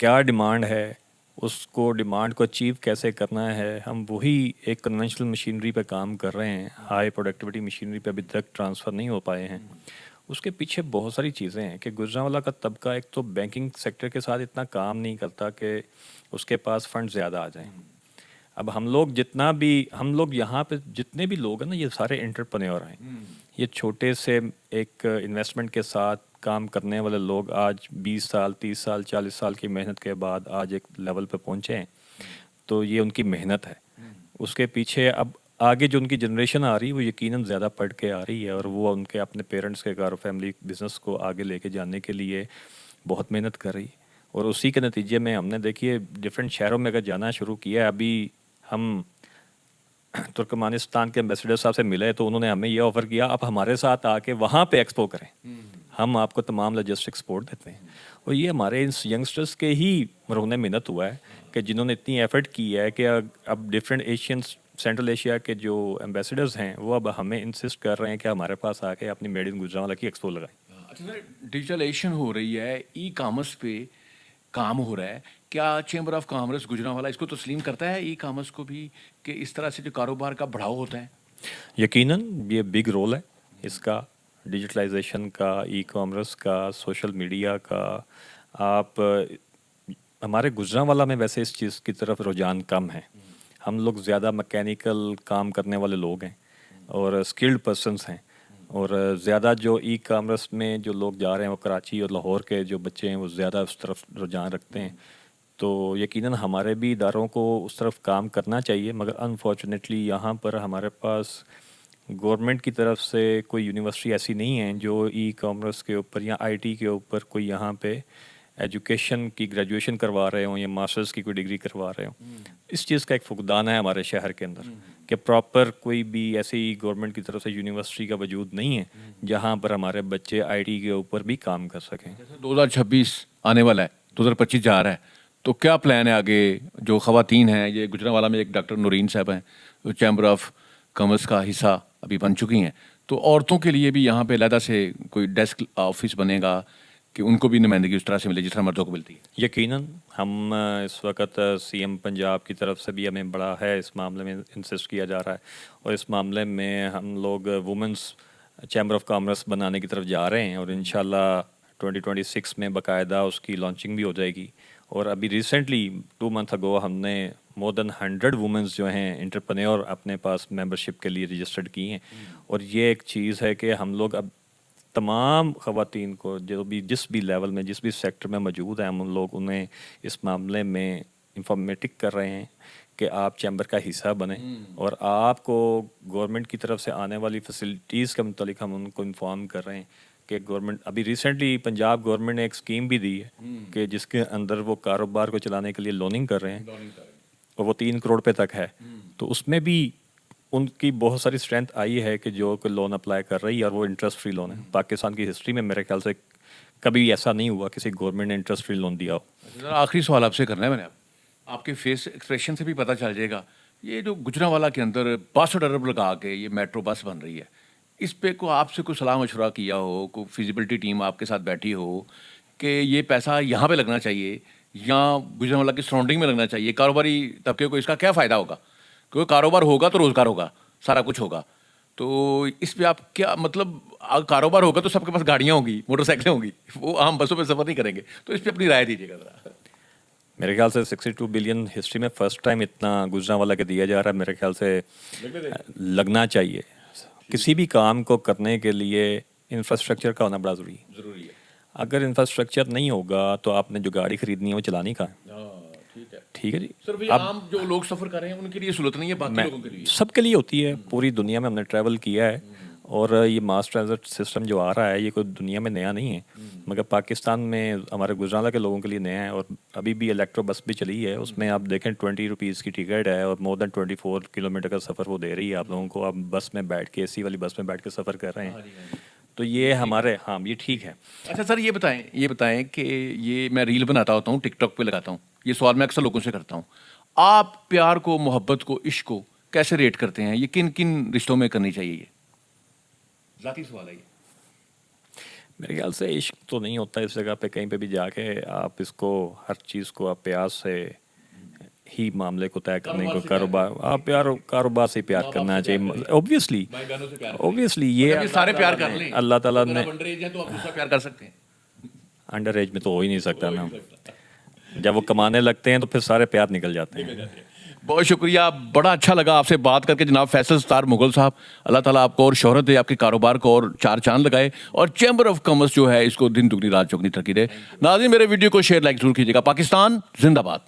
کیا ڈیمانڈ ہے، اس کو ڈیمانڈ کو اچیو کیسے کرنا ہے. ہم وہی ایک کنونشنل مشینری پہ کام کر رہے ہیں، ہائی پروڈکٹیوٹی مشینری پہ ابھی تک ٹرانسفر نہیں ہو پائے ہیں. اس کے پیچھے بہت ساری چیزیں ہیں کہ گجرانوالہ کا طبقہ ایک تو بینکنگ سیکٹر کے ساتھ اتنا کام نہیں کرتا کہ اس کے پاس فنڈ زیادہ آ جائیں. اب ہم لوگ یہاں پہ جتنے بھی لوگ ہیں نا، یہ سارے انٹرپرینور ہیں. یہ چھوٹے سے ایک انویسٹمنٹ کے ساتھ کام کرنے والے لوگ آج 20 سال 30 سال 40 سال کی محنت کے بعد آج ایک لیول پہ پہنچے ہیں. تو یہ ان کی محنت ہے. اس کے پیچھے اب آگے جو ان کی جنریشن آ رہی ہے وہ یقیناً زیادہ پڑھ کے آ رہی ہے، اور وہ ان کے اپنے پیرنٹس کے کار فیملی بزنس کو آگے لے کے جانے کے لیے بہت محنت کر رہی ہے. اور اسی کے نتیجے میں ہم نے دیکھیے ڈفرینٹ شہروں میں اگر جانا شروع کیا ہے. ابھی ہم ترکمانستان کے ایمبیسڈر صاحب سے ملے تو انہوں نے ہمیں یہ آفر کیا آپ ہمارے ساتھ آ کے وہاں پہ ایکسپو کریں، ہم آپ کو تمام لاجسٹک سپورٹ دیتے ہیں. اور یہ ہمارے ان ینگسٹرز کے ہی مرہون محنت ہوا ہے کہ جنہوں نے اتنی ایفرٹ کی ہے کہ اب ڈفرینٹ ایشین سینٹرل ایشیا کے جو ایمبیسڈرز ہیں وہ اب ہمیں انسسٹ کر رہے ہیں کہ ہمارے پاس آ کے اپنی میڈ ان گجرانوالہ کی ایکسپو لگائیں. اچھا سر، ڈیجیٹلائزیشن ہو رہی ہے، ای کامرس پہ کام ہو رہا ہے، کیا چیمبر آف کامرس گجرانوالہ اس کو تسلیم کرتا ہے ای کامرس کو بھی، کہ اس طرح سے جو کاروبار کا بڑھاؤ ہوتا ہے؟ یقیناً یہ بگ رول ہے اس کا، ڈیجیٹلائزیشن کا، ای کامرس کا، سوشل میڈیا کا. آپ ہمارے گجرانوالہ میں ویسے اس چیز کی طرف رجحان کم ہے. ہم لوگ زیادہ مکینیکل کام کرنے والے لوگ ہیں اور اسکلڈ پرسنس ہیں. اور زیادہ جو ای کامرس میں جو لوگ جا رہے ہیں وہ کراچی اور لاہور کے جو بچے ہیں وہ زیادہ اس طرف رجحان رکھتے ہیں. تو یقیناً ہمارے بھی اداروں کو اس طرف کام کرنا چاہیے، مگر انفارچونیٹلی یہاں پر ہمارے پاس گورنمنٹ کی طرف سے کوئی یونیورسٹی ایسی نہیں ہے جو ای کامرس کے اوپر یا آئی ٹی کے اوپر کوئی یہاں پہ ایجوکیشن کی گریجویشن کروا رہے ہوں یا ماسٹرز کی کوئی ڈگری کروا رہے ہوں. اس چیز کا ایک فقدان ہے ہمارے شہر کے اندر کہ پراپر کوئی بھی ایسی گورنمنٹ کی طرف سے یونیورسٹی کا وجود نہیں ہے جہاں پر ہمارے بچے آئی ٹی کے اوپر بھی کام کر سکیں. جیسے 2026 آنے والا ہے، 2025 جا رہا ہے، تو کیا پلان ہے آگے؟ جو خواتین ہیں، یہ گجرانوالہ میں ایک ڈاکٹر نورین صاحب ہیں جو چیمبر آف کامرس کا حصہ ابھی بن چکی ہیں، تو عورتوں کے لیے بھی یہاں پہ علیحدہ سے کوئی ڈیسک آفس بنے گا کہ ان کو بھی نمائندگی اس طرح سے ملے جس طرح مردوں کو ملتی ہے؟ یقیناً ہم اس وقت سی ایم پنجاب کی طرف سے بھی ہمیں بڑا ہے اس معاملے میں انسسٹ کیا جا رہا ہے، اور اس معاملے میں ہم لوگ وومنس چیمبر آف کامرس بنانے کی طرف جا رہے ہیں، اور انشاءاللہ 2026 میں باقاعدہ اس کی لانچنگ بھی ہو جائے گی. اور ابھی ریسنٹلی 2 منتھ اگو ہم نے مور دین 100 وومنس جو ہیں انٹرپرینور اپنے پاس ممبرشپ کے لیے رجسٹرڈ کی ہیں. اور یہ ایک چیز ہے کہ ہم لوگ اب تمام خواتین کو جو بھی جس بھی لیول میں جس بھی سیکٹر میں موجود ہیں ہم لوگ انہیں اس معاملے میں انفارمیٹک کر رہے ہیں کہ آپ چیمبر کا حصہ بنیں، اور آپ کو گورنمنٹ کی طرف سے آنے والی فیسلٹیز کے متعلق ہم ان کو انفارم کر رہے ہیں کہ گورنمنٹ ابھی ریسنٹلی پنجاب گورنمنٹ نے ایک اسکیم بھی دی ہے کہ جس کے اندر وہ کاروبار کو چلانے کے لیے لوننگ کر رہے ہیں، اور وہ 3 کروڑ پہ تک ہے. تو اس میں بھی ان کی بہت ساری اسٹرینتھ آئی ہے کہ جو کوئی لون اپلائی کر رہی ہے اور وہ انٹرسٹ فری لون ہے. پاکستان کی ہسٹری میں میرے خیال سے کبھی ایسا نہیں ہوا کسی گورنمنٹ نے انٹرسٹ فری لون دیا ہو. آخری سوال آپ سے کرنا ہے میں نے، آپ کے فیس ایکسپریشن سے بھی پتہ چل جائے گا، یہ جو گجرانوالہ کے اندر 62 ارب لگا کے یہ میٹرو بس بن رہی ہے، اس پہ کو آپ سے کوئی صلاح مشورہ کیا ہو، کوئی فیزیبلٹی ٹیم آپ کے ساتھ بیٹھی ہو کہ یہ پیسہ یہاں پہ لگنا چاہیے یا گجرانوالہ کی سراؤنڈنگ میں لگنا چاہیے؟ کاروباری طبقے کو اس کا کیا فائدہ ہوگا؟ کیونکہ کاروبار ہوگا تو روزگار ہوگا، سارا کچھ ہوگا. تو اس پہ آپ کیا مطلب، کاروبار ہوگا تو سب کے پاس گاڑیاں ہوں گی، موٹر سائیکلیں ہوں گی، وہ عام بسوں پہ سفر نہیں کریں گے. تو اس پہ اپنی رائے دیجیے گا ذرا. میرے خیال سے 62 بلین ہسٹری میں فرسٹ ٹائم اتنا گجرانوالہ کے دیا جا رہا ہے. میرے خیال سے لگنا چاہیے. کسی بھی کام کو کرنے کے لیے انفراسٹرکچر کا ہونا بڑا ضروری ہے. اگر انفراسٹرکچر نہیں ہوگا تو آپ نے جو گاڑی خریدنی ہے وہ چلانی کہاں ہے. ٹھیک ہے جی. سر عام جو لوگ سفر کر رہے ہیں ان کے لیے سہولت نہیں ہے، باقی لوگوں کے لیے سب کے لیے ہوتی ہے. پوری دنیا میں ہم نے ٹریول کیا ہے، اور یہ ماس ٹرانزٹ سسٹم جو آ رہا ہے یہ کوئی دنیا میں نیا نہیں ہے، مگر پاکستان میں ہمارے گجرانوالہ کے لوگوں کے لیے نیا ہے. اور ابھی بھی الیکٹرو بس بھی چلی ہے، اس میں آپ دیکھیں 20 روپیز کی ٹکٹ ہے اور مور دین 24 کلومیٹر کا سفر وہ دے رہی ہے آپ لوگوں کو. آپ بس میں بیٹھ کے اے سی والی بس میں بیٹھ کے سفر کر رہے ہیں. تو یہ ہمارے یہ ٹھیک ہے. اچھا سر یہ بتائیں کہ یہ میں ریل بناتا ہوتا ہوں، ٹک ٹاک پہ لگاتا ہوں، یہ سوال میں اکثر لوگوں سے کرتا ہوں، آپ پیار کو، محبت کو، عشق کو کیسے ریٹ کرتے ہیں؟ یہ کن کن رشتوں میں کرنی چاہیے؟ یہ ذاتی سوال ہے. یہ میرے خیال سے عشق تو نہیں ہوتا اس جگہ پہ، کہیں پہ بھی جا کے آپ اس کو ہر چیز کو آپ پیار سے ہی معاملے کو طے کرنے کو، کاروبار آپ کاروبار سے پیار کرنا چاہیے اوبویسلی، یہ یہ سارے پیار کر لیں، اللہ تعالیٰ نے انڈر ایج ہے تو آپ دوسرا پیار کر سکتے ہیں. انڈر ایج میں تو ہو ہی نہیں سکتا نا، جب وہ کمانے لگتے ہیں تو پھر سارے پیار نکل جاتے ہیں. بہت شکریہ، بڑا اچھا لگا آپ سے بات کر کے جناب فیصل ستار مغل صاحب. اللہ تعالیٰ آپ کو اور شہرت دے، آپ کے کاروبار کو اور چار چاند لگائے، اور چیمبر آف کامرس جو ہے اس کو دن دگنی رات چوگنی ترقی دے. ناظرین میرے ویڈیو کو شیئر لائک ضرور کیجیے گا. پاکستان زندہ باد.